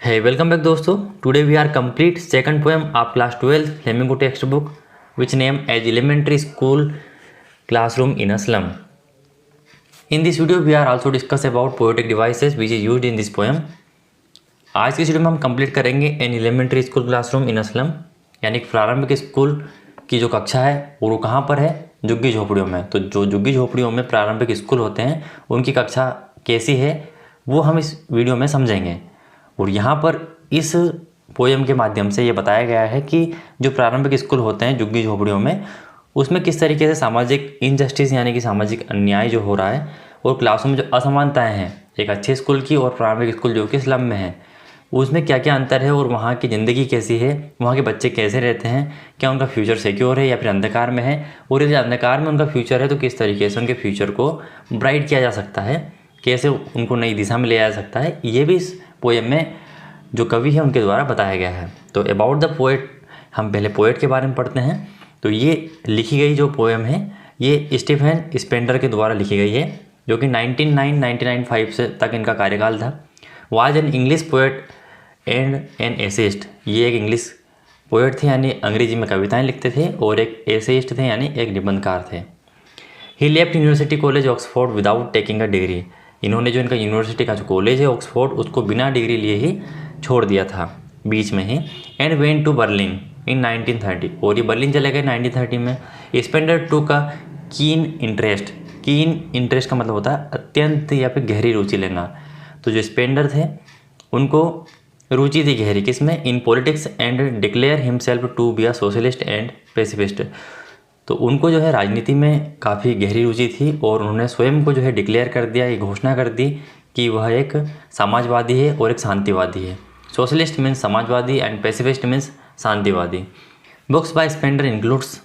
Hey, welcome back दोस्तों. Today we are complete second poem of class 12 Flamingo textbook which name as elementary school classroom in a slum. In this video we are also discuss about poetic devices which is used in this poem. आज की video में हम complete करेंगे an elementary school classroom in a slum, यानी प्रारंभिक school की जो कक्षा है वो कहाँ पर है, झुग्गी झोपड़ियों में. तो जो झुग्गी झोपड़ियों में प्रारंभिक स्कूल होते हैं उनकी कक्षा कैसी है वो हम इस वीडियो में समझेंगे. और यहाँ पर इस पोएम के माध्यम से ये बताया गया है कि जो प्रारंभिक स्कूल होते हैं झुग्गी झोपड़ियों में उसमें किस तरीके से सामाजिक इनजस्टिस यानी कि सामाजिक अन्याय जो हो रहा है और क्लासों में जो असमानताएं हैं एक अच्छे स्कूल की और प्रारंभिक स्कूल जो कि स्लम में है उसमें क्या क्या अंतर है और वहाँ की ज़िंदगी कैसी है, वहाँ के बच्चे कैसे रहते हैं, क्या उनका फ्यूचर सिक्योर है या फिर अंधकार में है, और यदि अंधकार में उनका फ्यूचर है तो किस तरीके से उनके फ्यूचर को ब्राइट किया जा सकता है, कैसे उनको नई दिशा में ले जा सकता है, ये भी इस पोएम में जो कवि है उनके द्वारा बताया गया है. तो अबाउट द पोएट हम पहले पोएट के बारे में पढ़ते हैं. तो ये लिखी गई जो पोएम है ये स्टीफन स्पेंडर के द्वारा लिखी गई है जो कि 1995 से तक इनका कार्यकाल था. Was an English poet and an essayist. ये एक इंग्लिश पोएट थे यानी अंग्रेजी में कविताएं लिखते थे और एक एसेइस्ट थे यानी एक निबंधकार थे. He left university college Oxford without taking a degree. इन्होंने जो इनका यूनिवर्सिटी का जो कॉलेज है ऑक्सफोर्ड उसको बिना डिग्री लिए ही छोड़ दिया था बीच में ही. And went to Berlin in 1930. और ये बर्लिन चले गए 1930 में. स्पेंडर टू का कीन इंटरेस्ट. कीन इंटरेस्ट का मतलब होता है अत्यंत या फिर गहरी रुचि लेना. तो जो स्पेंडर थे उनको रुचि थी गहरी किसमें, in politics, and declare himself to be a socialist and pacifist. तो उनको जो है राजनीति में काफ़ी गहरी रुचि थी और उन्होंने स्वयं को जो है डिक्लेयर कर दिया, ये घोषणा कर दी कि वह एक समाजवादी है और एक शांतिवादी है. सोशलिस्ट मीन्स समाजवादी एंड पेसिफिस्ट मीन्स शांतिवादी. Books by Spender includes.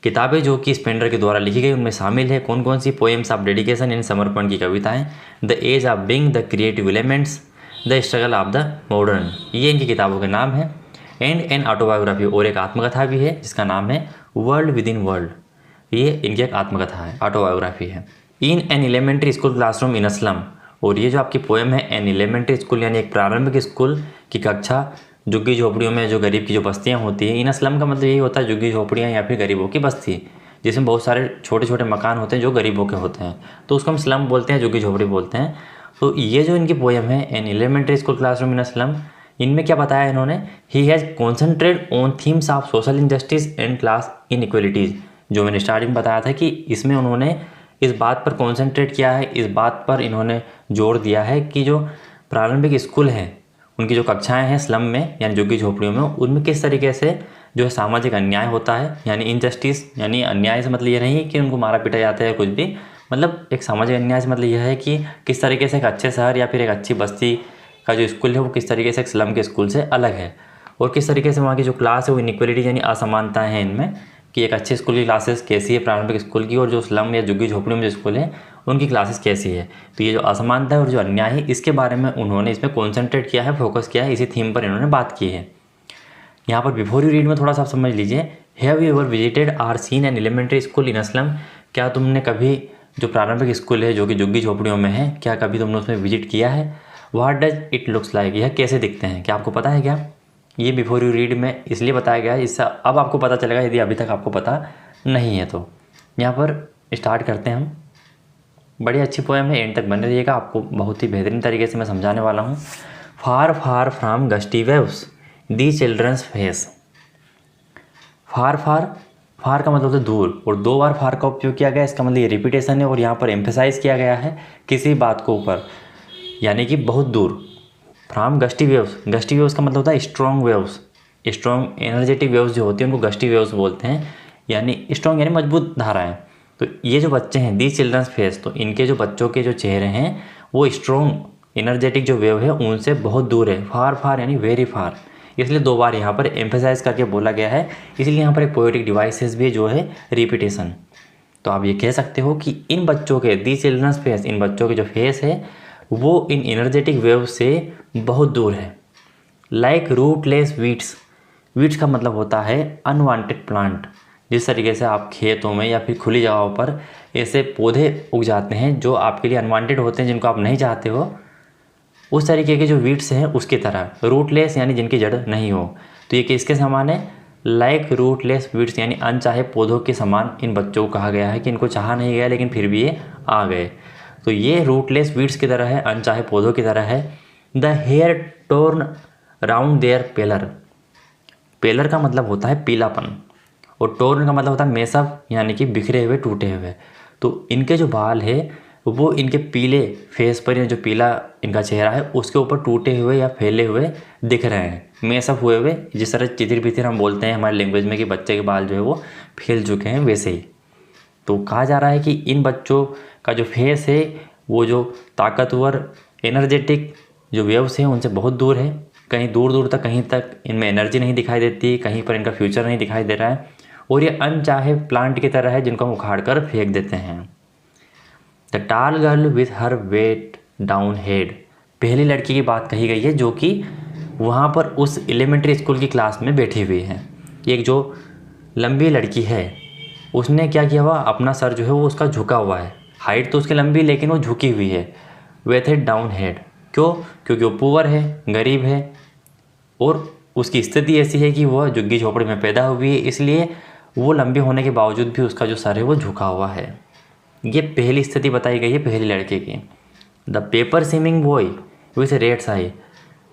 किताबें जो कि स्पेंडर के द्वारा लिखी गई उनमें शामिल है कौन कौन सी, पोएम्स ऑफ डेडिकेशन यानी समर्पण की कविताएं, the age of being, the creative elements, the struggle of the modern. ये इनकी किताबों के नाम है. एंड एन ऑटोबायोग्राफी, और एक आत्मकथा भी है जिसका नाम है वर्ल्ड विद इन वर्ल्ड. ये इनकी एक आत्मकथा है, ऑटोबायोग्राफी है. In an elementary school classroom in a slum. और ये जो आपकी पोएम है एन एलिमेंट्री स्कूल यानी एक प्रारंभिक स्कूल की कक्षा झुग्गी झोपड़ियों में जो गरीब की जो बस्तियाँ होती हैं. इन असलम का मतलब यही होता है झुग्गी झोपड़ियाँ या फिर गरीबों की बस्ती जिसमें बहुत सारे छोटे छोटे मकान होते हैं जो गरीबों के होते हैं, तो उसको हम स्लम बोलते हैं, झुग्गी झोपड़ी बोलते हैं. तो ये जो इनकी पोएम है an elementary school classroom in a slum, इनमें क्या बताया इन्होंने, he has concentrate on themes of social injustice and class inequalities. जो मैंने स्टार्टिंग बताया था कि इसमें उन्होंने इस बात पर कॉन्सेंट्रेट किया है, इस बात पर इन्होंने जोर दिया है कि जो प्रारंभिक स्कूल हैं उनकी जो कक्षाएं हैं स्लम में यानी झुग्गी झोपड़ियों में उनमें किस तरीके से जो है सामाजिक अन्याय होता है, यानी इनजस्टिस यानी अन्याय से मतलब ये नहीं कि उनको मारा पीटा जाता है कुछ भी, मतलब एक सामाजिक अन्याय से मतलब यह है कि किस तरीके से एक अच्छे शहर या फिर एक अच्छी बस्ती का जो स्कूल है वो किस तरीके से एक स्लम के स्कूल से अलग है, और किस तरीके से वहाँ की जो क्लास है वो इनइक्वलिटी यानी असमानताएं हैं इनमें, कि एक अच्छे स्कूल की क्लासेस कैसी है प्रारंभिक स्कूल की और जो स्लम या झुग्गी झोपड़ी में जो स्कूल है उनकी क्लासेस कैसी है. तो ये जो असमानता है और जो अन्याय है इसके बारे में उन्होंने इसमें कॉन्सेंट्रेट किया है, फोकस किया है, इसी थीम पर इन्होंने बात की है. यहाँ पर बिफोर यू रीड में थोड़ा सा आप समझ लीजिए. Have you ever visited or seen an elementary school in a slum. क्या तुमने कभी जो प्रारंभिक स्कूल है जो कि झुग्गी झोपड़ियों में है क्या कभी तुमने उसमें विजिट किया है. What does it looks like. यह कैसे दिखते हैं, क्या आपको पता है क्या. ये बिफोर यू रीड में इसलिए बताया गया है, इससे अब आपको पता चलेगा यदि अभी तक आपको पता नहीं है तो. यहाँ पर स्टार्ट करते हैं हम. बड़ी अच्छी पोएम है, एंड तक बने रहिएगा, आपको बहुत ही बेहतरीन तरीके से मैं समझाने वाला हूँ. Far far from gusty waves the children's face. Far far, far का मतलब होता है दूर, और 2 बार फार का उपयोग किया गया, इसका मतलब ये रिपीटेशन है और यहाँ पर एम्फेसाइज किया गया है किसी बात को ऊपर, यानी कि बहुत दूर. From gusty waves. Gusty waves का मतलब होता है strong waves. Strong energetic waves जो होती हैं उनको गस्टी वेव्स बोलते हैं, यानी स्ट्रॉन्ग यानी मजबूत धाराएं. तो ये जो बच्चे हैं दी चिल्ड्रंस फेस, तो इनके जो बच्चों के जो चेहरे हैं वो स्ट्रॉन्ग एनर्जेटिक जो वेव है उनसे बहुत दूर है. फार फार यानी वेरी फार, इसलिए 2 बार यहाँ पर एम्फेसाइज करके बोला गया है. इसलिए यहाँ पर एक पोएटिक डिवाइसेस भी जो है रिपीटेशन. तो आप ये कह सकते हो कि इन बच्चों के दी चिल्ड्रंस फेस, इन बच्चों के जो फेस है वो इन एनर्जेटिक वेव से बहुत दूर है. Like rootless weeds. वीड्स का मतलब होता है अनवांटेड प्लांट. जिस तरीके से आप खेतों में या फिर खुली जगहों पर ऐसे पौधे उग जाते हैं जो आपके लिए अनवांटेड होते हैं, जिनको आप नहीं चाहते हो, उस तरीके के जो वीड्स हैं उसकी तरह, रूटलेस यानी जिनकी जड़ नहीं हो। तो ये किसके समान है? लाइक रूटलेस वीड्स यानी अनचाहे पौधों के समान इन बच्चों को कहा गया है कि इनको चाहा नहीं गया लेकिन फिर भी ये आ गए। तो ये रूटलेस वीड्स की तरह है, अनचाहे पौधों की तरह है। The hair torn round their pallor. Pallor का मतलब होता है पीलापन और टोर्न का मतलब होता है मेसअप यानी कि बिखरे हुए, टूटे हुए। तो इनके जो बाल है वो इनके पीले फेस पर या जो पीला इनका चेहरा है उसके ऊपर टूटे हुए या फैले हुए दिख रहे हैं, मेसअप हुए हुए। जिस तरह चितिर बितिर हम बोलते हैं हमारी लैंग्वेज में कि बच्चे के बाल जो है वो फैल चुके हैं, वैसे ही। तो कहा जा रहा है कि इन बच्चों का जो फेस है वो जो ताकतवर एनर्जेटिक जो वेव्स हैं उनसे बहुत दूर है, कहीं दूर दूर तक, कहीं तक इनमें एनर्जी नहीं दिखाई देती, कहीं पर इनका फ्यूचर नहीं दिखाई दे रहा है। और ये अनचाहे प्लांट की तरह है जिनको हम उखाड़ कर फेंक देते हैं। The tall girl with her weighed down head. पहली लड़की की बात कही गई है जो कि वहाँ पर उस एलिमेंट्री स्कूल की क्लास में बैठी हुई है। एक जो लंबी लड़की है उसने क्या किया हुआ, अपना सर जो है वो उसका झुका हुआ है। हाइट तो उसकी लंबी लेकिन वो झुकी हुई है, विथ हेड डाउन हेड। क्यों? क्योंकि वो पुअर है, गरीब है और उसकी स्थिति ऐसी है कि वह झुग्गी झोपड़ी में पैदा हुई है, इसलिए वो लंबी होने के बावजूद भी उसका जो सर है वो झुका हुआ है। ये पहली स्थिति बताई गई है पहली लड़के की। The paper seeming boy with rat's eye.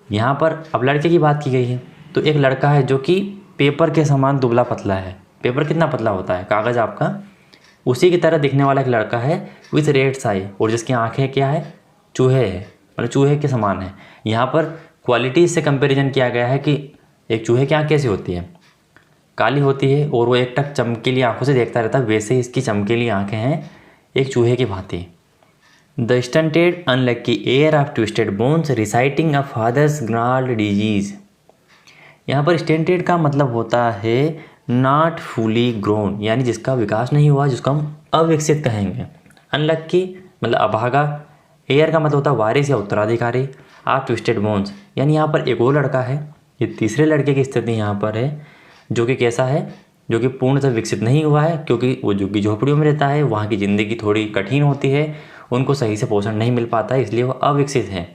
यहाँ पर अब लड़के की बात की गई है तो एक लड़का है जो कि पेपर के समान दुबला पतला है। पेपर कितना पतला होता है, कागज़ आपका, उसी की तरह दिखने वाला एक लड़का है विथ रेड्स आई, और जिसकी आँखें क्या है, चूहे है, मतलब चूहे के समान है। यहाँ पर क्वालिटी से कंपैरिजन किया गया है कि एक चूहे की आँख कैसी होती है, काली होती है और वो एक टक चमकीली आंखों से देखता रहता है, वैसे ही इसकी चमकीली आंखें हैं एक चूहे की भांति। The stunted unlucky heir of twisted bones reciting a father's gnarled disease. यहाँ पर स्टंटेड का मतलब होता है नॉट फुली ग्रोन, यानी जिसका विकास नहीं हुआ, जिसको हम अविकसित कहेंगे। अनलक्की मतलब अभागा, एयर का मतलब होता है वारिस या उत्तराधिकारी, ऑफ ट्विस्टेड बोन्स यानी यहाँ पर एक और लड़का है, ये तीसरे लड़के की स्थिति यहाँ पर है जो कि कैसा है, जो कि पूर्णतः विकसित नहीं हुआ है क्योंकि वो झुग्गी झोपड़ियों में रहता है, वहाँ की ज़िंदगी थोड़ी कठिन होती है, उनको सही से पोषण नहीं मिल पाता है, इसलिए वो अविकसित है।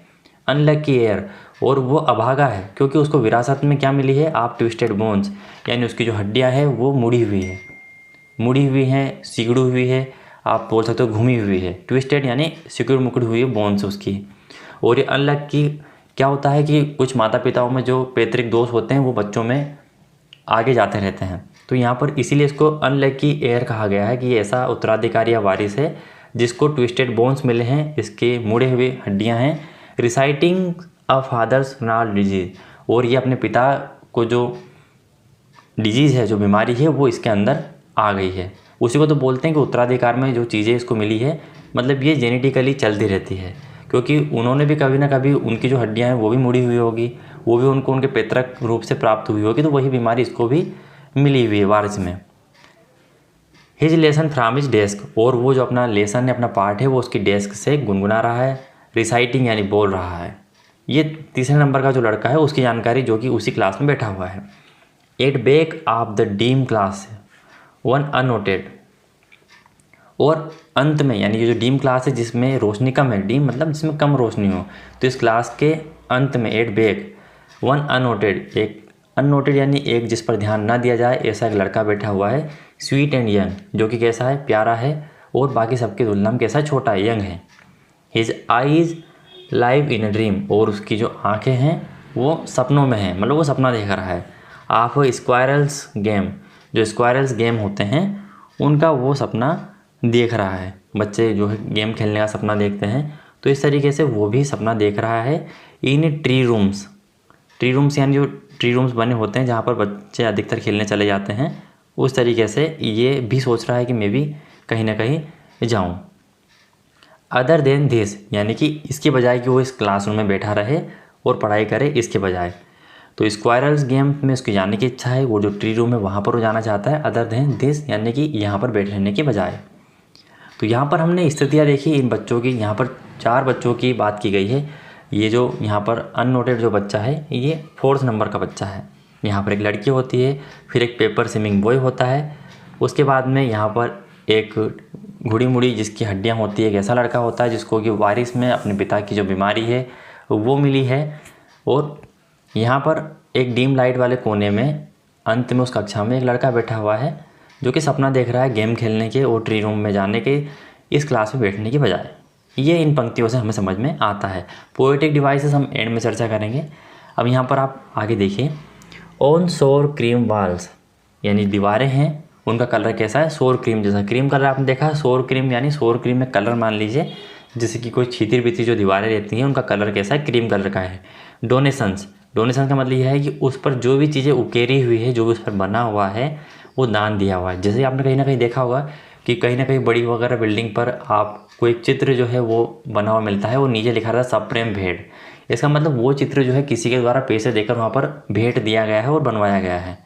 अनलक्की एयर, और वो अभागा है क्योंकि उसको विरासत में क्या मिली है, आप ट्विस्टेड बोन्स यानी उसकी जो हड्डियाँ हैं वो मुड़ी हुई है, मुड़ी हुई हैं, सिकुड़ी हुई है, आप बोल सकते हो घूमी हुई है। ट्विस्टेड यानी सिकुड़ मुकुड़ी हुई है बोन्स उसकी। और ये अनलक्की क्या होता है कि कुछ माता पिताओं में जो पैतृक दोष होते हैं वो बच्चों में आगे जाते रहते हैं, तो यहाँ पर इसीलिए इसको अनलक्की एयर कहा गया है कि ये ऐसा उत्तराधिकारी या वारिस है जिसको ट्विस्टेड बोन्स मिले हैं, इसके मुड़े हुए हड्डियाँ हैं, reciting a father's gnarled disease, और ये अपने पिता को जो डिजीज़ है, जो बीमारी है वो इसके अंदर आ गई है। उसी को तो बोलते हैं कि उत्तराधिकार में जो चीज़ें इसको मिली है, मतलब ये जेनेटिकली चलती रहती है क्योंकि उन्होंने भी कभी ना कभी उनकी जो हड्डियाँ हैं वो भी मुड़ी हुई होगी, वो भी उनको उनके पैतृक रूप से प्राप्त हुई होगी, तो वही बीमारी इसको भी मिली हुई है वारिस में। His lesson from his desk, और वो जो अपना लेसन है, अपना पार्ट है, वो उसकी डेस्क से गुनगुना रहा है। रिसाइटिंग यानी बोल रहा है। ये तीसरे नंबर का जो लड़का है उसकी जानकारी जो कि उसी क्लास में बैठा हुआ है। At back of the dim class one unnoted, और अंत में यानी ये जो डीम क्लास है जिसमें रोशनी कम है, डीम मतलब जिसमें कम रोशनी हो, तो इस क्लास के अंत में एट बैक वन अननोटेड, एक अननोटेड यानी एक जिस पर ध्यान ना दिया जाए, ऐसा एक लड़का बैठा हुआ है, स्वीट एंड यंग, जो कि कैसा है, प्यारा है और बाकी सबकी तुलना में कैसा है, छोटा है, यंग है। His eyes live in a dream, और उसकी जो आंखें हैं वो सपनों में हैं, मतलब वो सपना देख रहा है। ऑफ स्क्वायरल्स गेम, जो स्क्वायरल्स गेम होते हैं उनका वो सपना देख रहा है। बच्चे जो है गेम खेलने का सपना देखते हैं, तो इस तरीके से वो भी सपना देख रहा है। In tree rooms, tree rooms यानी जो ट्री रूम्स बने होते हैं जहाँ पर बच्चे अधिकतर खेलने चले जाते हैं, उस तरीके से ये भी सोच रहा है कि मैं भी कहीं ना कहीं जाऊँ। अदर देन दिस यानी कि इसके बजाय कि वो इस क्लासरूम में बैठा रहे और पढ़ाई करे, इसके बजाय तो स्क्वायरल्स गेम में उसकी जाने की इच्छा है, वो जो ट्री रूम है वहाँ पर वो जाना चाहता है। अदर देन दिस यानी कि यहाँ पर बैठे रहने के बजाय। तो यहाँ पर हमने स्थितियाँ देखी इन बच्चों की। यहाँ पर 4 बच्चों की बात की गई है। ये जो यहाँ पर अननोटेड जो बच्चा है ये 4th नंबर का बच्चा है। यहाँ पर एक लड़की होती है, फिर एक पेपर स्विमिंग बॉय होता है, उसके बाद में यहाँ पर एक घुड़ी मुड़ी जिसकी हड्डियाँ होती है, एक ऐसा लड़का होता है जिसको कि वारिस में अपने पिता की जो बीमारी है वो मिली है। और यहाँ पर एक डीम लाइट वाले कोने में अंत में उस कक्षा में एक लड़का बैठा हुआ है जो कि सपना देख रहा है गेम खेलने के और ट्री रूम में जाने के, इस क्लास में बैठने की बजाय। ये इन पंक्तियों से हमें समझ में आता है। पोएटिक डिवाइसेस हम एंड में चर्चा करेंगे। अब यहाँ पर आप आगे देखिए, ऑन सोर क्रीम वाल्स, यानी दीवारें हैं, उनका कलर कैसा है, सोर क्रीम जैसा। क्रीम कलर आपने देखा है, सोर क्रीम यानी सोर क्रीम में कलर मान लीजिए जैसे कि कोई छितिर बितिर जो दीवारें रहती हैं उनका कलर कैसा है, क्रीम कलर का है। डोनेशंस, डोनेशन का मतलब यह है कि उस पर जो भी चीज़ें उकेरी हुई है, जो भी उस पर बना हुआ है वो दान दिया हुआ है। जैसे आपने कहीं ना कहीं देखा होगा कि कहीं ना कहीं बड़ी वगैरह बिल्डिंग पर आपको एक चित्र जो है वो बना हुआ मिलता है, वो नीचे लिखा रहता है सप्रेम भेंट। इसका मतलब वो चित्र जो है किसी के द्वारा पैसे देकर वहाँ पर भेंट दिया गया है और बनवाया गया है।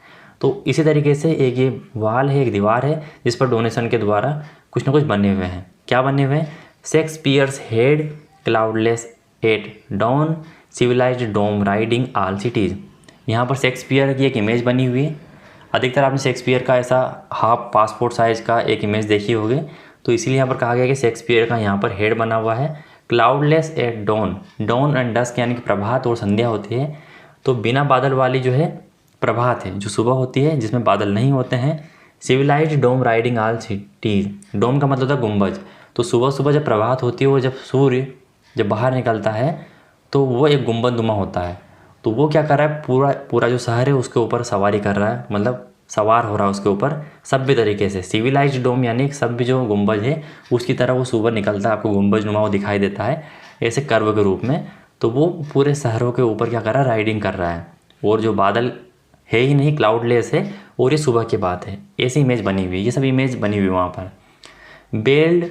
तो इसी तरीके से एक ये वाल है, एक दीवार है जिस पर डोनेशन के द्वारा कुछ ना कुछ बने हुए हैं। क्या बने हुए हैं, Shakespeare's head cloudless at dawn civilised dome riding all cities. यहाँ पर शेक्सपियर की एक इमेज बनी हुई है। अधिकतर आपने शेक्सपियर का ऐसा हाफ पासपोर्ट साइज़ का एक इमेज देखी होगी, तो इसीलिए यहाँ पर कहा गया कि शेक्सपियर का यहाँ पर हेड बना हुआ है। Cloudless at dawn, dawn and dusk यानी कि प्रभात और संध्या होती है, तो बिना बादल वाली जो है प्रभात है, जो सुबह होती है जिसमें बादल नहीं होते हैं। Civilised dome riding all cities, डोम का मतलब होता है गुंबज। तो सुबह सुबह जब प्रभात होती है, वो जब सूर्य जब बाहर निकलता है तो वो एक गुंबदनुमा होता है। तो वो क्या कर रहा है, पूरा पूरा जो शहर है उसके ऊपर सवारी कर रहा है, मतलब सवार हो रहा है उसके ऊपर सभ्य तरीके से। सिविलाइज्ड डोम यानी एक सभ्य जो गुंबज है उसकी तरह वो सुबह निकलता है, आपको गुंबज नुमा वो दिखाई देता है ऐसे कर्व के रूप में। तो वो पूरे शहरों के ऊपर क्या कर रहा है, राइडिंग कर रहा है। और जो बादल है ही नहीं, क्लाउडलेस है, और ये सुबह की बात है। ऐसी इमेज बनी हुई है, ये सब इमेज बनी हुई है वहाँ पर। बेल्ड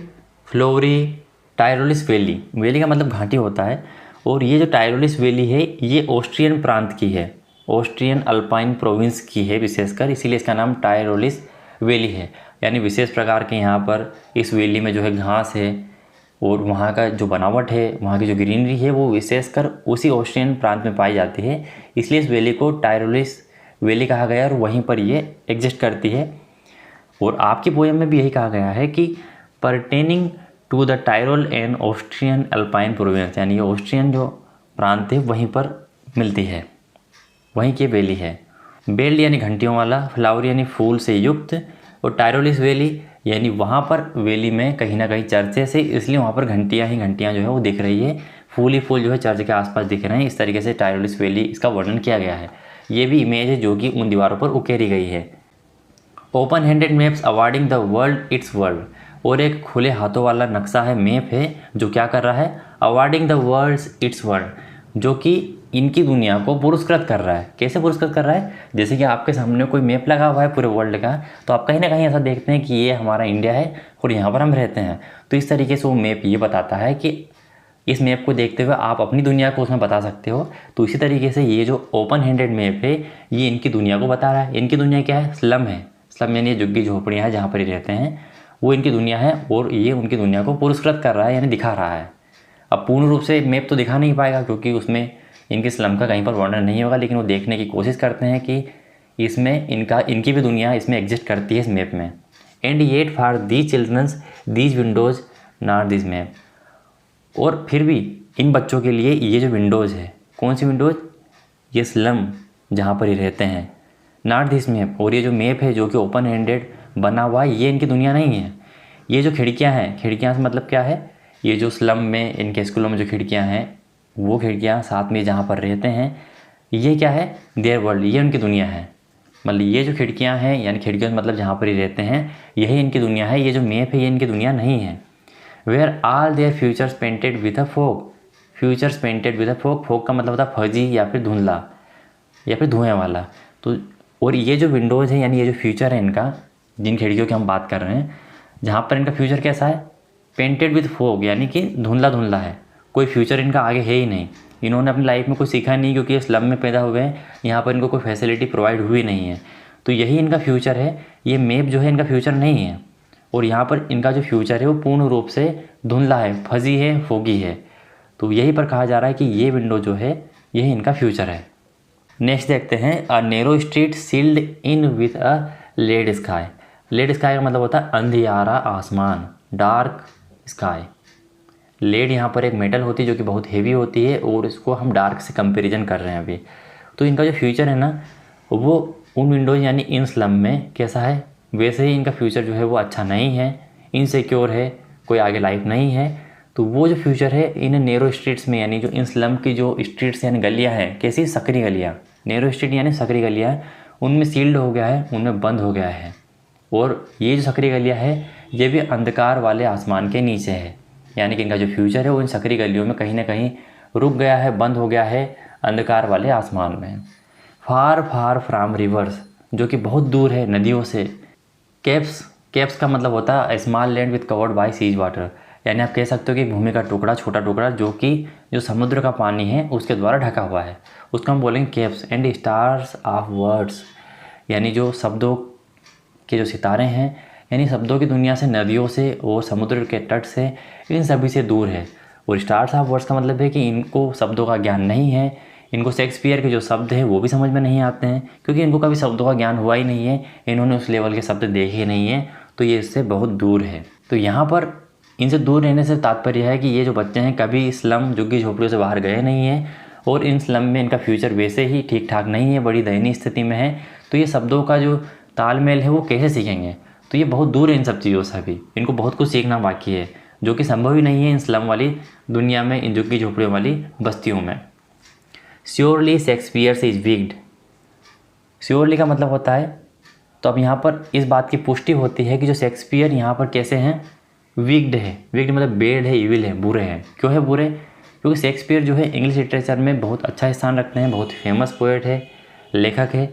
फ्लोरी टायरोलिस वैली, वैली का मतलब घाटी होता है। और ये जो टायरोलिस वैली है ये ऑस्ट्रियन प्रांत की है, ऑस्ट्रियन अल्पाइन प्रोविंस की है विशेषकर, इसीलिए इसका नाम टायरोलिस वैली है। यानी विशेष प्रकार के यहाँ पर इस वैली में जो है घास है और वहाँ का जो बनावट है, वहाँ की जो ग्रीनरी है वो विशेषकर उसी ऑस्ट्रियन प्रांत में पाई जाती है, इसलिए इस वैली को टायरोलिस वैली कहा गया और वहीं पर ये एग्जिस्ट करती है। और आपकी पोएम में भी यही कहा गया है कि pertaining to the Tyrol and Austrian Alpine province, यानी ये ऑस्ट्रियन जो प्रांत है वहीं पर मिलती है, वहीं की वैली है। बेल्ड यानी घंटियों वाला, फ्लावर यानी फूल से युक्त, और टायरोलिस वैली यानी वहाँ पर वैली में कहीं ना कहीं चर्चे से, इसलिए वहाँ पर घंटियाँ ही घंटियाँ जो है वो दिख रही है, फूल ही फूल जो है चर्च के आसपास दिख रहे हैं। इस तरीके से टायरोलिस वैली इसका वर्णन किया गया है। ये भी इमेज है जो कि उन दीवारों पर उकेरी गई है। Open handed maps awarding the world it's world, और एक खुले हाथों वाला नक्शा है, मैप है, जो क्या कर रहा है, awarding the world's its world, जो कि इनकी दुनिया को पुरस्कृत कर रहा है। कैसे पुरस्कृत कर रहा है, जैसे कि आपके सामने कोई मैप लगा हुआ है पूरे वर्ल्ड का, तो आप कहीं ना कहीं ऐसा देखते हैं कि ये हमारा इंडिया है और यहाँ पर हम रहते हैं। तो इस तरीके से वो मैप ये बताता है कि इस मैप को देखते हुए आप अपनी दुनिया को उसमें बता सकते हो। तो इसी तरीके से ये जो ओपन हैंडेड मैप है ये इनकी दुनिया को बता रहा है। इनकी दुनिया क्या है, स्लम है, स्लम यानी झुग्गी झोपड़ियाँ हैं जहाँ पर ये रहते हैं, वो इनकी दुनिया है और ये उनकी दुनिया को पुरस्कृत कर रहा है, यानी दिखा रहा है। अब पूर्ण रूप से मैप तो दिखा नहीं पाएगा क्योंकि उसमें इनके स्लम का कहीं पर वर्णन नहीं होगा, लेकिन वो देखने की कोशिश करते हैं कि इसमें इनकी भी दुनिया इसमें एग्जिस्ट करती है इस मैप में। And yet for these children's these windows not this map, और फिर भी इन बच्चों के लिए ये जो विंडोज़ है, कौन सी विंडोज़, ये स्लम जहाँ पर ये रहते हैं, नॉट दिस मैप, और ये जो मैप है जो कि ओपन हैंडेड बना हुआ है ये इनकी दुनिया नहीं है। ये जो खिड़कियाँ हैं, खिड़कियाँ से मतलब क्या है, ये जो स्लम में इनके स्कूलों में जो खिड़कियाँ हैं वो खिड़कियाँ साथ में जहाँ पर रहते हैं, ये क्या है, देयर वर्ल्ड, ये उनकी दुनिया है। मतलब ये जो खिड़कियाँ हैं यानी खिड़कियों मतलब जहाँ पर ये रहते हैं यही इनकी दुनिया है। ये जो मैप है ये इनकी दुनिया नहीं है। Where all their futures painted with a fog, futures painted with a fog, fog का मतलब होता है फजी या फिर धुंधला या फिर धुएँ वाला। तो और ये जो विंडोज़ है यानी ये जो फ्यूचर है इनका, जिन खिड़कियों की हम बात कर रहे हैं, जहाँ पर इनका फ्यूचर कैसा है, पेंटेड विद फोग यानी कि धुंधला धुंधला है, कोई फ्यूचर इनका आगे है ही नहीं। इन्होंने अपनी लाइफ में कुछ सीखा नहीं क्योंकि ये स्लम में पैदा हुए हैं, यहाँ पर इनको कोई फैसिलिटी प्रोवाइड हुई नहीं है। तो यही इनका फ्यूचर है, ये मैप जो है इनका फ्यूचर नहीं है। और यहाँ पर इनका जो फ्यूचर है वो पूर्ण रूप से धुंधला है, फजी है, फोगी है। तो यही पर कहा जा रहा है कि ये विंडो जो है यही इनका फ्यूचर है। नेक्स्ट देखते हैं, a narrow street sealed in with a lead sky. Lead sky का मतलब होता है अंधियारा आसमान, डार्क स्काई। लेड यहाँ पर एक मेटल होती है जो कि बहुत हेवी होती है और इसको हम डार्क से कंपैरिजन कर रहे हैं अभी। तो इनका जो फ्यूचर है ना वो उन विंडोज़ यानी इन स्लम में कैसा है वैसे ही इनका फ्यूचर जो है वो अच्छा नहीं है, इनसिक्योर है, कोई आगे लाइफ नहीं है। तो वो जो फ्यूचर है इन नैरो स्ट्रीट्स में यानी जो इन स्लम की जो स्ट्रीट्स यानी गलियाँ हैं, कैसी सकरी गलियाँ, नैरो स्ट्रीट यानी सकरी गलियाँ, उनमें सील्ड हो गया है, उनमें बंद हो गया है। और ये जो सकरी गलियाँ है ये भी अंधकार वाले आसमान के नीचे है, यानी कि इनका जो फ्यूचर है वो इन सकरी गलियों में कहीं ना कहीं रुक गया है, बंद हो गया है अंधकार वाले आसमान में। फार फार फ्राम रिवर्स, जो कि बहुत दूर है नदियों से। कैप्स का मतलब होता है small land with covered by seas water, यानी आप कह सकते हो कि भूमि का टुकड़ा, छोटा टुकड़ा जो कि जो समुद्र का पानी है उसके द्वारा ढका हुआ है, उसको हम बोलेंगे caps. And stars of words, यानी जो शब्दों के जो सितारे हैं, यानी शब्दों की दुनिया से, नदियों से और समुद्र के तट से, इन सभी से दूर है। और स्टार्स ऑफ वर्ड्स का मतलब है कि इनको शब्दों का ज्ञान नहीं है, इनको शेक्सपियर के जो शब्द हैं वो भी समझ में नहीं आते हैं, क्योंकि इनको कभी शब्दों का ज्ञान हुआ ही नहीं है, इन्होंने उस लेवल के शब्द देखे नहीं हैं, तो ये इससे बहुत दूर है। तो यहाँ पर इनसे दूर रहने से तात्पर्य है कि ये जो बच्चे हैं कभी स्लम झुग्गी झोपड़ियों से बाहर गए नहीं हैं और इन स्लम में इनका फ्यूचर वैसे ही ठीक ठाक नहीं है, बड़ी दयनीय स्थिति में है। तो ये शब्दों का जो तालमेल है वो कैसे सीखेंगे? तो ये बहुत दूर है इन सब चीज़ों से, भी इनको बहुत कुछ सीखना बाकी है, जो कि संभव ही नहीं है इन स्लम वाली दुनिया में, इन झुग्गी झोपड़ियों वाली बस्तियों में। श्योरली शेक्सपियर इज विग्ड, श्योरली का मतलब होता है, तो अब यहाँ पर इस बात की पुष्टि होती है कि जो शेक्सपियर यहाँ पर कैसे हैं, विग्ड है। विग्ड मतलब बेड है, इविल है, बुरे हैं। क्यों है बुरे? क्योंकि शेक्सपियर जो है इंग्लिश लिटरेचर में बहुत अच्छा स्थान रखते हैं, बहुत फेमस पोएट है, लेखक है।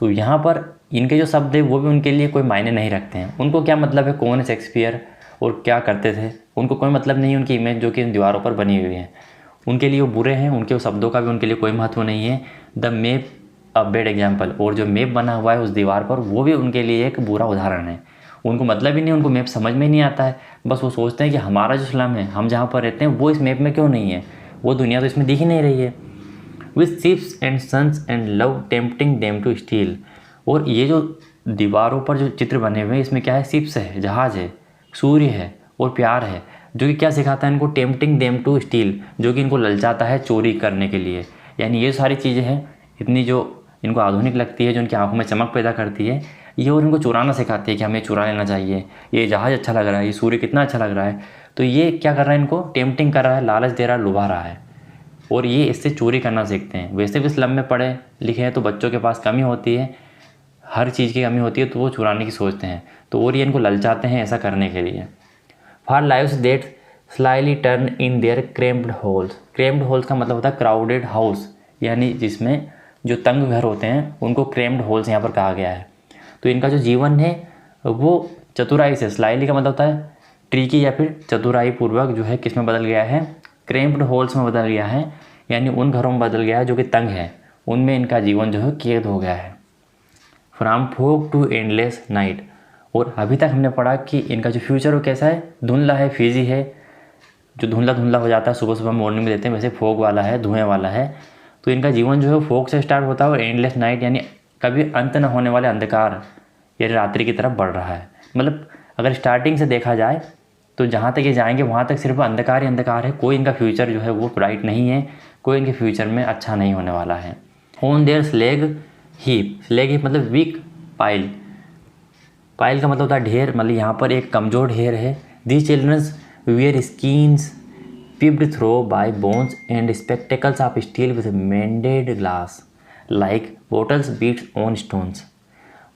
तो यहाँ पर इनके जो शब्द है वो भी उनके लिए कोई मायने नहीं रखते हैं। उनको क्या मतलब है कौन है शेक्सपियर और क्या करते थे, उनको कोई मतलब नहीं है उनकी इमेज जो कि इन दीवारों पर बनी हुई है। उनके लिए वो बुरे हैं, उनके शब्दों का भी उनके लिए कोई महत्व नहीं है। The map a bad example, और जो मैप बना हुआ है उस दीवार पर वो भी उनके लिए एक बुरा उदाहरण है। उनको मतलब ही नहीं, उनको मैप समझ में नहीं आता है। बस वो सोचते हैं कि हमारा जो स्लम है, हम जहाँ पर रहते हैं वो इस मैप में क्यों नहीं है, वो दुनिया तो इसमें दिख ही नहीं रही है। With ships and suns and love tempting them to steal, और ये जो दीवारों पर जो चित्र बने हुए हैं इसमें क्या है, शिप्स है, जहाज़ है, सूर्य है और प्यार है, जो कि क्या सिखाता है इनको, टेम्पटिंग देम टू स्टील, जो कि इनको ललचाता है चोरी करने के लिए। यानी ये सारी चीज़ें हैं इतनी जो इनको आधुनिक लगती है, जो इनकी आंखों में चमक पैदा करती है, ये और इनको चुराना सिखाती है कि हमें चुरा लेना चाहिए, ये जहाज़ अच्छा लग रहा है, ये सूर्य कितना अच्छा लग रहा है। तो ये क्या कर रहा है, इनको टेम्पटिंग कर रहा है, लालच दे रहा है, लुभा रहा है, और ये इससे चोरी करना सीखते हैं। वैसे भी स्लम में पढ़े लिखे हैं तो बच्चों के पास कमी होती है, हर चीज़ की कमी होती है, तो वो चुराने की सोचते हैं, तो और ये इनको ललचाते हैं ऐसा करने के लिए। For lives that slyly turn in their cramped holes, cramped holes का मतलब होता है क्राउडेड हाउस, यानी जिसमें जो तंग घर होते हैं उनको क्रेम्प्ड होल्स यहाँ पर कहा गया है। तो इनका जो जीवन है वो चतुराई से, स्लाइली का मतलब होता है ट्रिकी या फिर चतुराई पूर्वक जो है किस में बदल गया है, क्रेम्प्ड होल्स में बदल गया है, यानी उन घरों में बदल गया है जो कि तंग है, उनमें इनका जीवन जो है कैद हो गया है। From fog to endless night, और अभी तक हमने पढ़ा कि इनका जो फ्यूचर वो कैसा है, धुंधला है, फिजी है, जो धुंधला धुंधला हो जाता है, सुबह सुबह मॉर्निंग में देते हैं, वैसे फोग वाला है, धुएँ वाला है। तो इनका जीवन जो है फोग से स्टार्ट होता है और एंडलेस नाइट यानी कभी अंत न होने वाले अंधकार यानी रात्रि की तरफ बढ़ रहा है। मतलब अगर स्टार्टिंग से देखा जाए तो जहाँ तक ये जाएंगे वहाँ तक सिर्फ अंधकार ही अंधकार है, कोई इनका फ्यूचर जो है वो ब्राइट नहीं है, कोई इनके फ्यूचर में अच्छा नहीं होने वाला है। On their slag heap, slag heap मतलब वीक पाइल, पाइल का मतलब होता है ढेर, मतलब यहाँ पर एक कमज़ोर ढेर है। These children's wear skins peeped through by bones and spectacles of steel with mended glass like bottles bits on stones.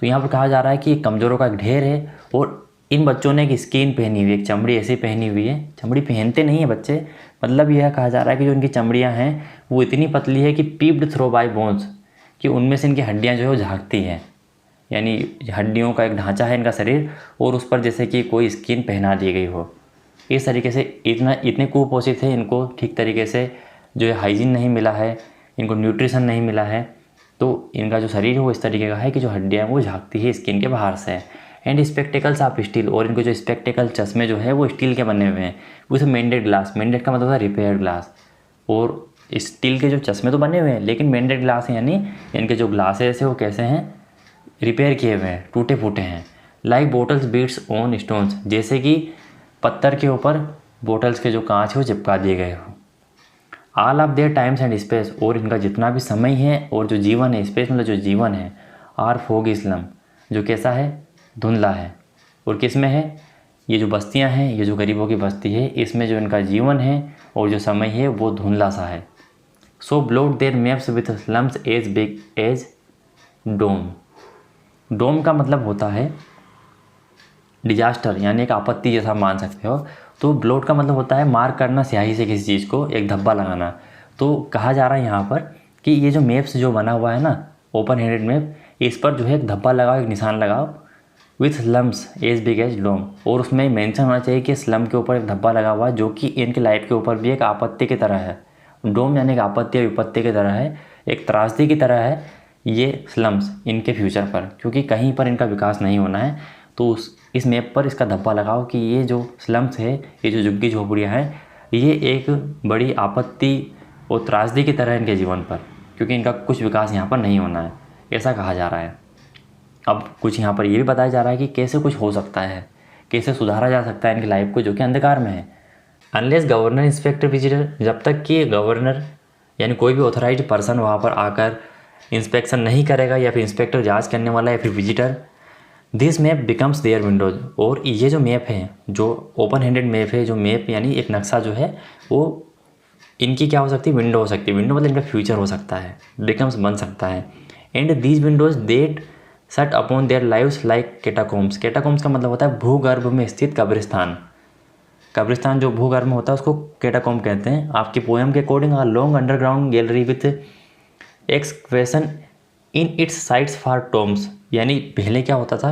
तो यहाँ पर कहा जा रहा है कि कमज़ोरों का एक ढेर है और इन बच्चों ने एक स्किन पहनी हुई है, एक चमड़ी ऐसी पहनी हुई है, चमड़ी पहनते नहीं है बच्चे, मतलब यह कहा जा रहा है कि जो इनकी चमड़ियाँ हैं वो इतनी पतली है कि पीप्ड थ्रो बाय बोन्स, कि उनमें से इनकी हड्डियाँ जो है वो झाँकती हैं, यानी हड्डियों का एक ढांचा है इनका शरीर और उस पर जैसे कि कोई स्किन पहना दी गई हो। इस तरीके से इतने कुपोषित है, इनको ठीक तरीके से जो है हाइजीन नहीं मिला है, इनको न्यूट्रिशन नहीं मिला है, तो इनका जो शरीर है वो इस तरीके का है कि जो हड्डियाँ वो झाँकती है स्किन के बाहर से। एंड स्पेक्टेकल्स ऑफ स्टील, और इनको जो स्पेक्टेकल चश्मे जो है वो स्टील के बने हुए हैं, विथ मेंडेड ग्लास, मेंडेड का मतलब होता है रिपेयर्ड ग्लास, और स्टील के जो चश्मे तो बने हुए हैं लेकिन मेंडेड ग्लास हैं, यानी इनके जो ग्लासेस है वो कैसे हैं, रिपेयर किए हुए हैं, टूटे फूटे हैं। Like bottles bits on stones, जैसे कि पत्थर के ऊपर बोटल्स के जो कांच है वो चिपका दिए गए हो। All of their times and space, और इनका जितना भी समय है और जो जीवन है, स्पेस मतलब जो जीवन है, आर फोग स्लम, जो कैसा है, धुंधला है। और किस में है, ये जो बस्तियां हैं, ये जो गरीबों की बस्ती है, इसमें जो इनका जीवन है और जो समय है वो धुंधला सा है। So blot their maps with slums as big as doom. Doom का मतलब होता है डिजास्टर, यानी एक आपत्ति जैसा मान सकते हो। तो ब्लॉट का मतलब होता है मार्क करना, स्याही से किसी चीज़ को एक धब्बा लगाना। तो कहा जा रहा है यहाँ पर कि ये जो मैप्स जो बना हुआ है ना, ओपन हैंडेड मैप, इस पर जो है एक धब्बा लगाओ, एक निशान लगाओ, with slums as big as doom, और उसमें मेंशन होना चाहिए कि स्लम के ऊपर एक धब्बा लगा हुआ है जो कि इनकी लाइफ के ऊपर भी एक आपत्ति की तरह है। डोम यानी कि आपत्ति या विपत्ति की तरह है, एक त्रासदी की तरह है ये स्लम्स इनके फ्यूचर पर, क्योंकि कहीं पर इनका विकास नहीं होना है। तो इस मैप पर इसका धब्बा लगाओ कि ये जो स्लम्स है, ये जो झुग्गी झोपड़ियाँ हैं, ये एक बड़ी आपत्ति और त्रासदी की तरह इनके जीवन पर, क्योंकि इनका कुछ विकास यहाँ पर नहीं होना है, ऐसा कहा जा रहा है। अब कुछ यहाँ पर ये भी बताया जा रहा है कि कैसे कुछ हो सकता है, कैसे सुधारा जा सकता है इनकी लाइफ को जो कि अंधकार में है। अनलेस गवर्नर इंस्पेक्टर विजिटर, जब तक कि गवर्नर यानी कोई भी ऑथराइज्ड पर्सन वहाँ पर आकर इंस्पेक्शन नहीं करेगा, या फिर इंस्पेक्टर जांच करने वाला, या फिर visitor, this map becomes their windows. और ये जो मैप है, जो ओपन हैंडेड मैप है, जो मैप यानी एक नक्शा जो है, वो इनकी क्या हो सकती है, विंडो हो सकती है। विंडो मतलब इनका फ्यूचर हो सकता है, बिकम्स बन सकता है। एंड दीज विंडोज देट सट अपॉन देयर लाइव्स लाइक कैटाकोम्स। कैटाकोम्स का मतलब होता है भूगर्भ में स्थित कब्रिस्तान। कब्रिस्तान जो भूगर्भ में होता है उसको कैटाकोम कहते हैं। आपकी पोएम के according a long underground gallery with excavation in its sites for tombs, यानी पहले क्या होता था,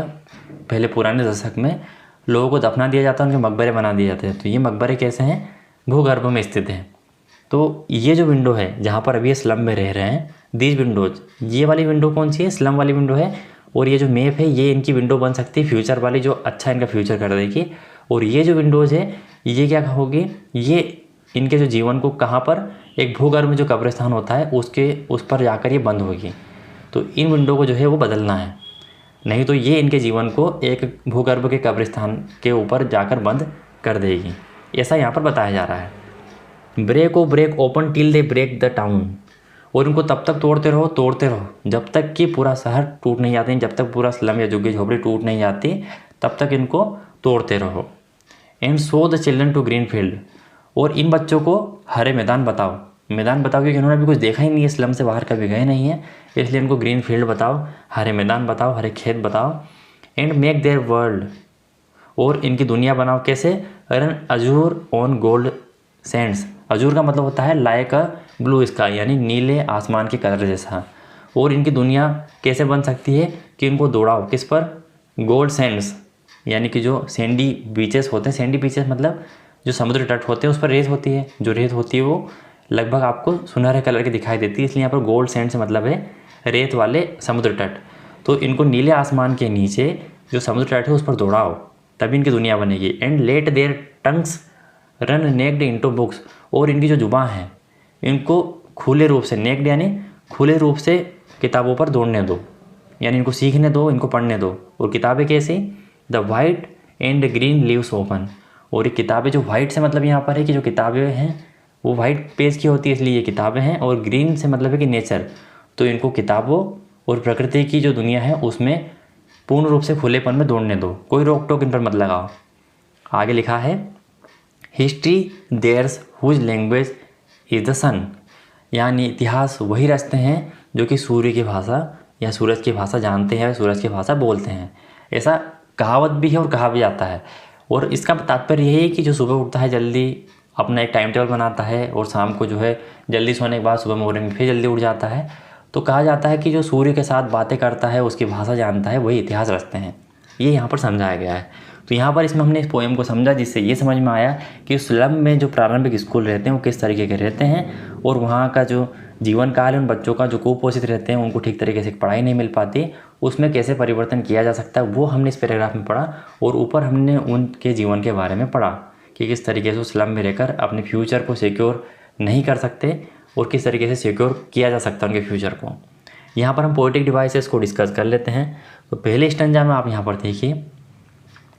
पहले पुराने दशक में लोगों को दफना दिया जाता है, उनके मकबरे बना दिए जाते हैं। तो ये मकबरे कैसे हैं, भूगर्भ में स्थित हैं। तो ये जो विंडो है जहाँ पर अभी ये स्लम में रह रहे हैं, दीज विंडोज, ये वाली विंडो कौन सी है, स्लम वाली विंडो है। और ये जो मैप है ये इनकी विंडो बन सकती है फ्यूचर वाली, जो अच्छा इनका फ्यूचर कर देगी। और ये जो विंडोज़ है ये क्या होगी, ये इनके जो जीवन को कहाँ पर, एक भूगर्भ में जो कब्रिस्तान होता है उसके उस पर जाकर ये बंद होगी। तो इन विंडो को जो है वो बदलना है, नहीं तो ये इनके जीवन को एक भूगर्भ के कब्रिस्तान के ऊपर जाकर बंद कर देगी, ऐसा यहाँ पर बताया जा रहा है। Break O break open till they break the town, और इनको तब तक तोड़ते रहो जब तक कि पूरा शहर टूट नहीं जाते, जब तक पूरा स्लम या झुग्गी झोपड़ी टूट नहीं जाती तब तक इनको तोड़ते रहो। And show the children to green field, और इन बच्चों को हरे मैदान बताओ। मैदान बताओ क्योंकि इन्होंने अभी कुछ देखा ही नहीं है, स्लम से बाहर कभी गए नहीं है, इसलिए इनको ग्रीन फील्ड बताओ, हरे मैदान बताओ, हरे खेत बताओ। एंड मेक देयर वर्ल्ड, और इनकी दुनिया बनाओ कैसे, run Azzur on gold Sands. Azzur का मतलब होता है लाइक अ ब्लू स्काई, यानी नीले आसमान के कलर जैसा। और इनकी दुनिया कैसे बन सकती है कि इनको दौड़ाओ किस पर, गोल्ड सैंड्स, यानी कि जो सैंडी बीचेस होते हैं, सैंडी बीचेस मतलब जो समुद्र तट होते हैं उस पर रेत होती है, जो रेत होती है वो लगभग आपको सुनहरे कलर की दिखाई देती है, इसलिए यहाँ पर गोल्ड सैंड से मतलब है रेत वाले समुद्र तट। तो इनको नीले आसमान के नीचे जो समुद्र तट है उस पर दौड़ाओ, तभी इनकी दुनिया बनेगी। And let their tongues run naked into books, और इनकी जो जुबान है इनको खुले रूप से, नेक्ड यानी खुले रूप से किताबों पर दौड़ने दो, यानी इनको सीखने दो, इनको पढ़ने दो। और किताबें कैसी, the white and green leaves open, और ये किताबें जो वाइट से मतलब यहाँ पर है कि जो किताबें हैं वो वाइट पेज की होती है इसलिए ये किताबें हैं, और ग्रीन से मतलब है कि नेचर, तो इनको किताबों और प्रकृति की जो दुनिया है उसमें पूर्ण रूप से खुलेपन में दौड़ने दो, कोई रोक टोक इन पर मत लगाओ। आगे लिखा है history theirs whose language is the sun, यानी इतिहास वही रचते हैं जो कि सूर्य की भाषा या सूरज की भाषा जानते हैं, सूरज की भाषा बोलते हैं। ऐसा कहावत भी है और कहा भी जाता है। और इसका तात्पर्य यही है कि जो सुबह उठता है जल्दी, अपना एक टाइम टेबल बनाता है और शाम को जो है जल्दी सोने के बाद सुबह मॉर्निंग में फिर जल्दी उठ जाता है, तो कहा जाता है कि जो सूर्य के साथ बातें करता है, उसकी भाषा जानता है, वही इतिहास रचते हैं। ये यहाँ पर समझाया गया है। तो यहाँ पर इसमें हमने इस पोएम को समझा, जिससे ये समझ में आया कि स्लम में जो प्रारंभिक स्कूल रहते हैं वो किस तरीके के रहते हैं, और वहाँ का जो जीवन काल है उन बच्चों का जो कुपोषित रहते हैं, उनको ठीक तरीके से पढ़ाई नहीं मिल पाती, उसमें कैसे परिवर्तन किया जा सकता है वो हमने इस पैराग्राफ में पढ़ा। और ऊपर हमने उनके जीवन के बारे में पढ़ा कि किस तरीके से स्लम में रहकर अपने फ्यूचर को सिक्योर नहीं कर सकते और किस तरीके से सिक्योर किया जा सकता है उनके फ्यूचर को। यहाँ पर हम पोएटिक डिवाइसेस को डिस्कस कर लेते हैं। तो पहले स्टैंजा में आप यहाँ पर देखिए,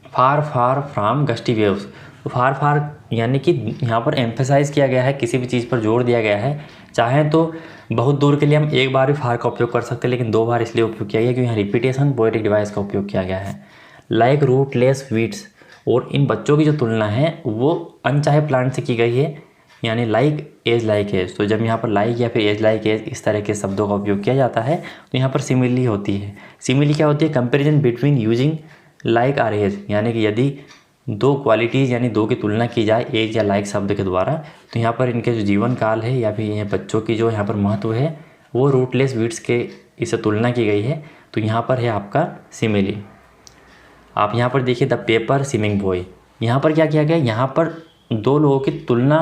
फार फार फ्राम गस्टी वेव्स, फार फार यानी कि यहाँ पर एम्फेसाइज किया गया है, किसी भी चीज़ पर जोर दिया गया है। चाहें तो बहुत दूर के लिए हम एक बार भी फार का उपयोग कर सकते हैं, लेकिन 2 बार इसलिए उपयोग किया गया क्योंकि यहाँ रिपीटेशन पोएटिक डिवाइस का उपयोग किया गया है। लाइक रूटलेस वीड्स, और इन बच्चों की जो तुलना है वो अनचाहे प्लांट से की गई है, यानी लाइक एज। तो जब यहाँ पर लाइक या फिर एज लाइक एज इस तरह के शब्दों का उपयोग किया जाता है तो यहाँ पर सिमिली होती है। सिमिली क्या होती है? Comparison between using like or as, यानी कि यदि 2 क्वालिटीज़ यानी 2 की तुलना की जाए एज या लाइक शब्द के द्वारा, तो यहाँ पर इनके जो जीवन काल है या फिर ये बच्चों की जो यहाँ पर महत्व है वो रूटलेस वीड्स के इससे तुलना की गई है। तो यहाँ पर है आपका सिमिली। आप यहाँ पर देखिए द पेपर स्विमिंग बॉय, यहाँ पर क्या किया गया? यहाँ पर 2 लोगों की तुलना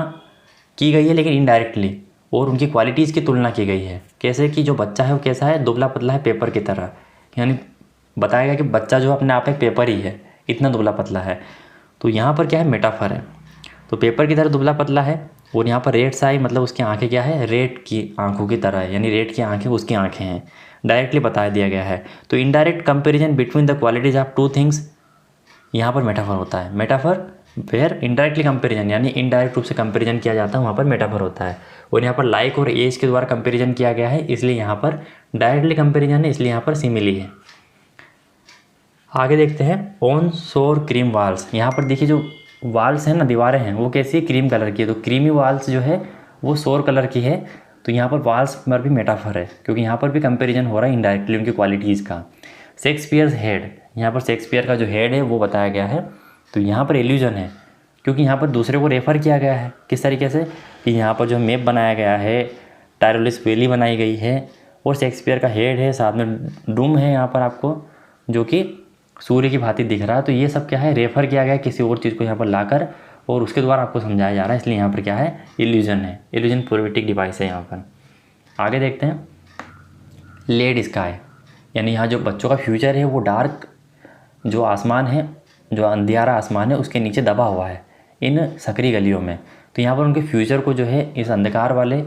की गई है लेकिन इनडायरेक्टली, और उनकी क्वालिटीज़ की तुलना की गई है। कैसे कि जो बच्चा है वो कैसा है? दुबला पतला है पेपर की तरह, यानी बताएगा कि बच्चा जो अपने आप में पेपर ही है, इतना दुबला पतला है। तो यहाँ पर क्या है? मेटाफर है। तो पेपर की तरह दुबला पतला है, और यहाँ पर रेड्स आई मतलब उसकी आंखें क्या है? रेड की आंखों की तरह है, यानी रेड की आंखें उसकी आंखें हैं। डायरेक्टली बता दिया गया है। तो indirect comparison between the qualities of 2 things, यहाँ पर मेटाफर होता है। मेटाफर वेयर इनडायरेक्टली कंपेरिजन, यानी इनडायरेक्ट रूप से कंपेरिजन किया जाता है, वहाँ पर मेटाफर होता है। और यहाँ पर लाइक और एज के द्वारा कंपेरिजन किया गया है, इसलिए यहाँ पर डायरेक्टली कंपेरिजन है, इसलिए यहाँ पर सिमिली है। आगे देखते हैं ऑन शोर क्रीम वाल्स। यहाँ पर देखिए जो वाल्स हैं ना, दीवारें हैं, वो कैसी क्रीम कलर की है। तो क्रीमी वाल्स जो है वो शोर कलर की है। तो यहाँ पर वाल्स पर भी मेटाफर है, क्योंकि यहाँ पर भी कंपेरिजन हो रहा है इनडायरेक्टली उनकी क्वालिटीज़ का। शेक्सपियर्स हेड, यहाँ पर शेक्सपियर का जो हेड है वो बताया गया है। तो यहाँ पर एल्यूजन है, क्योंकि यहाँ पर दूसरे को रेफ़र किया गया है। किस तरीके से? कि यहाँ पर जो मैप बनाया गया है, टायरोलिस वैली बनाई गई है, और शेक्सपियर का हेड है, साथ में डूम है यहाँ पर आपको, जो कि सूर्य की भांति दिख रहा है। तो ये सब क्या है? रेफ़र किया गया है किसी और चीज़ को यहाँ पर लाकर, और उसके द्वारा आपको समझाया जा रहा है, इसलिए यहाँ पर क्या है? इल्यूजन है। इल्यूजन पोएटिक डिवाइस है यहाँ पर। आगे देखते हैं लेड स्काई, यानी यहाँ जो बच्चों का फ्यूचर है वो डार्क जो आसमान है, जो अंधियारा आसमान है, उसके नीचे दबा हुआ है इन सकरी गलियों में। तो यहाँ पर उनके फ्यूचर को जो है इस अंधकार वाले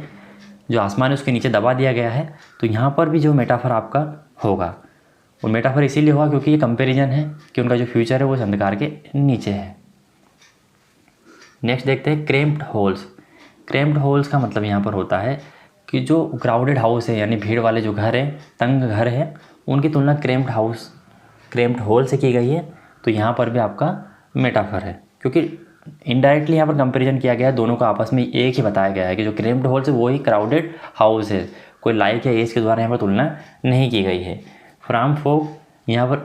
जो आसमान है उसके नीचे दबा दिया गया है। तो यहाँ पर भी जो मेटाफर आपका होगा, और मेटाफर इसीलिए हुआ क्योंकि ये कंपैरिजन है कि उनका जो फ्यूचर है वो इस अंधकार के नीचे है। नेक्स्ट देखते हैं क्रेम्प्ड होल्स। क्रेम्प्ड होल्स का मतलब यहाँ पर होता है कि जो क्राउडेड हाउस है, यानी भीड़ वाले जो घर हैं, तंग घर है, उनकी तुलना क्रेम्प्ड होल से की गई है। तो यहाँ पर भी आपका मेटाफर है, क्योंकि इनडायरेक्टली यहाँ पर कंपैरिजन किया गया है, दोनों का आपस में एक ही बताया गया है कि जो क्रेम्प्ड होल्स है वो ही क्राउडेड हाउस है। कोई लाइक या एज के द्वारा यहाँ पर तुलना नहीं की गई है। फ्राम फोक, यहाँ पर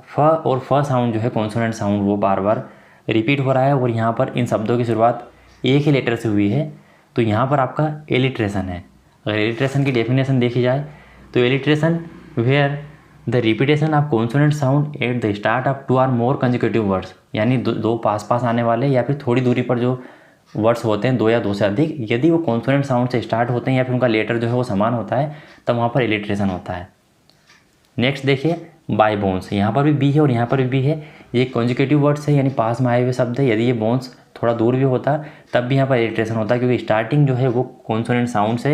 फ और फ साउंड जो है कॉन्सोनेंट साउंड वो बार बार रिपीट हो रहा है, और यहाँ पर इन शब्दों की शुरुआत एक ही लेटर से हुई है। तो यहाँ पर आपका एलिट्रेशन है। अगर एलिट्रेशन की डेफिनेशन देखी जाए तो alliteration where the repetition of consonant sound at the start of 2 और मोर कंसेक्यूटिव वर्ड्स, यानी दो पास पास आने वाले या फिर थोड़ी दूरी पर जो वर्ड्स होते हैं, 2 या 2 से अधिक, यदि वो कॉन्सोनेंट साउंड से स्टार्ट होते हैं या फिर उनका लेटर जो है वो समान होता है, तब वहाँ पर एलिट्रेशन होता है। नेक्स्ट देखिए बाय बोन्स, यहाँ पर भी बी है और यहाँ पर भी बी है। ये कंसेक्यूटिव वर्ड्स है, यानी पास में आए हुए शब्द है। यदि ये बोन्स थोड़ा दूर भी होता तब भी यहाँ पर एलिट्रेशन होता है, क्योंकि स्टार्टिंग जो है वो कॉन्सोनेंट साउंड से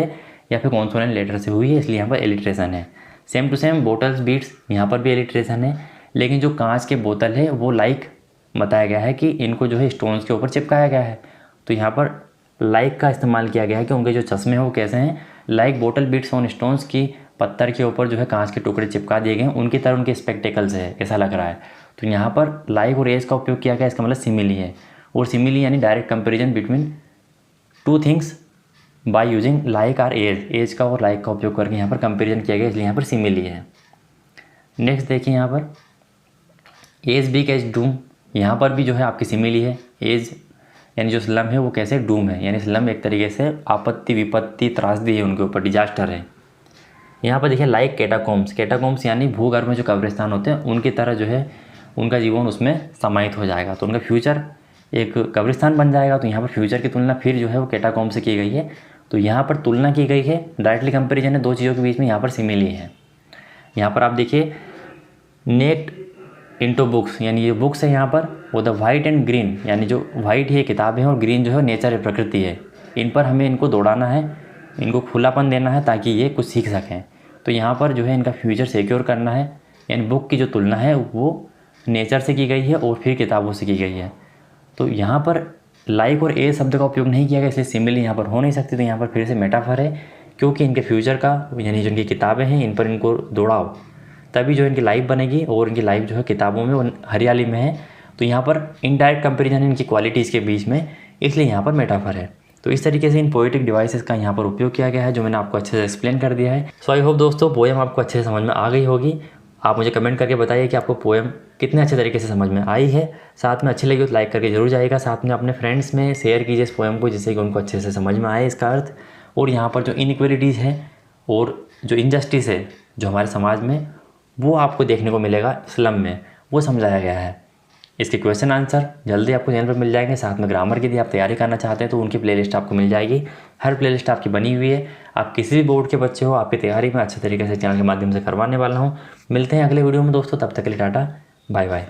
या फिर कॉन्सोनेंट लेटर से हुई है, इसलिए यहाँ पर एलिट्रेशन है। Same to same bottles bits, यहाँ पर भी एलिट्रेशन है, लेकिन जो कांच के बोतल है वो लाइक बताया गया है कि इनको जो है स्टोन्स के ऊपर चिपकाया गया है। तो यहाँ पर लाइक का इस्तेमाल किया गया है कि उनके जो चश्मे हैं वो कैसे हैं, like bottle bits on stones की पत्थर के ऊपर जो है कांच के टुकड़े चिपका दिए गए, उनकी तरह उनके स्पेक्टेकल्स है, ऐसा लग रहा है। तो यहाँ पर लाइक और एज का उपयोग किया गया, इसका मतलब सिमिली है। और सिमिली यानी direct comparison between 2 things by using like और एज का और लाइक का उपयोग करके यहाँ पर कंपेरिजन किया गया, इसलिए यहाँ पर सिमिली है। नेक्स्ट देखिए यहाँ पर एज बिग एज डूम, यहाँ पर भी जो है आपकी सिमिली है। एज यानी जो स्लम है वो कैसे डूम है, यानी स्लम एक तरीके से आपत्ति विपत्ति त्रासदी है उनके ऊपर, डिजास्टर है। यहाँ पर देखिए लाइक कैटाकोम्स यानी भूगर्भ में जो कब्रिस्तान होते हैं उनकी तरह जो है उनका जीवन उसमें समाहित हो जाएगा, तो उनका फ्यूचर एक कब्रिस्तान बन जाएगा। तो यहाँ पर फ्यूचर की तुलना फिर जो है वो कैटाकोम्ब से की गई है। तो यहाँ पर तुलना की गई है, डायरेक्टली कंपेरिजन है 2 चीज़ों के बीच में, यहाँ पर सिमिली है। यहाँ पर आप देखिए नेट इंटू बुक्स, यानी ये बुक्स है यहाँ पर, वो द वाइट एंड ग्रीन, यानी जो वाइट है किताबें हैं और ग्रीन जो है नेचर है, प्रकृति है। इन पर हमें इनको दौड़ाना है, इनको खुलापन देना है ताकि ये कुछ सीख सकें। तो यहाँ पर जो है इनका फ्यूचर सिक्योर करना है, यानी बुक की जो तुलना है वो नेचर से की गई है और फिर किताबों से की गई है। तो यहाँ पर लाइक और ए शब्द का उपयोग नहीं किया गया, इसलिए सिमिली यहाँ पर हो नहीं सकती। तो यहाँ पर फिर से मेटाफर है, क्योंकि इनके फ्यूचर का यानी जो इनकी किताबें हैं इन पर इनको दौड़ाओ, तभी जो इनकी लाइफ बनेगी, और इनकी लाइफ जो है किताबों में वो हरियाली में है। तो यहाँ पर इनडायरेक्ट कंपेरिजन है इनकी क्वालिटीज़ के बीच में, इसलिए यहाँ पर मेटाफर है। तो इस तरीके से इन पोएटिक डिवाइसेस का यहाँ पर उपयोग किया गया है, जो मैंने आपको अच्छे से एक्सप्लेन कर दिया है। सो आई होप दोस्तों पोएम आपको अच्छे से समझ में आ गई होगी। आप मुझे कमेंट करके बताइए कि आपको पोएम कितने अच्छे तरीके से समझ में आई है। साथ में अच्छी लगी तो लाइक करके जरूर जाइएगा। साथ में अपने फ्रेंड्स में शेयर कीजिए इस पोएम को, जिससे कि उनको अच्छे से समझ में आए इसका अर्थ। और यहाँ पर जो इनइक्वालिटीज़ है और जो इनजस्टिस है जो हमारे समाज में, वो आपको देखने को मिलेगा स्लम में, वो समझाया गया है। इसके क्वेश्चन आंसर जल्दी आपको चैनल पर मिल जाएंगे। साथ में ग्रामर की यदि आप तैयारी करना चाहते हैं तो उनकी प्लेलिस्ट आपको मिल जाएगी। हर प्लेलिस्ट आपकी बनी हुई है। आप किसी भी बोर्ड के बच्चे हो, आपकी तैयारी में अच्छे तरीके से चैनल के माध्यम से करवाने वाला हूँ। मिलते हैं अगले वीडियो में दोस्तों, तब तक के लिए टाटा बाय बाय।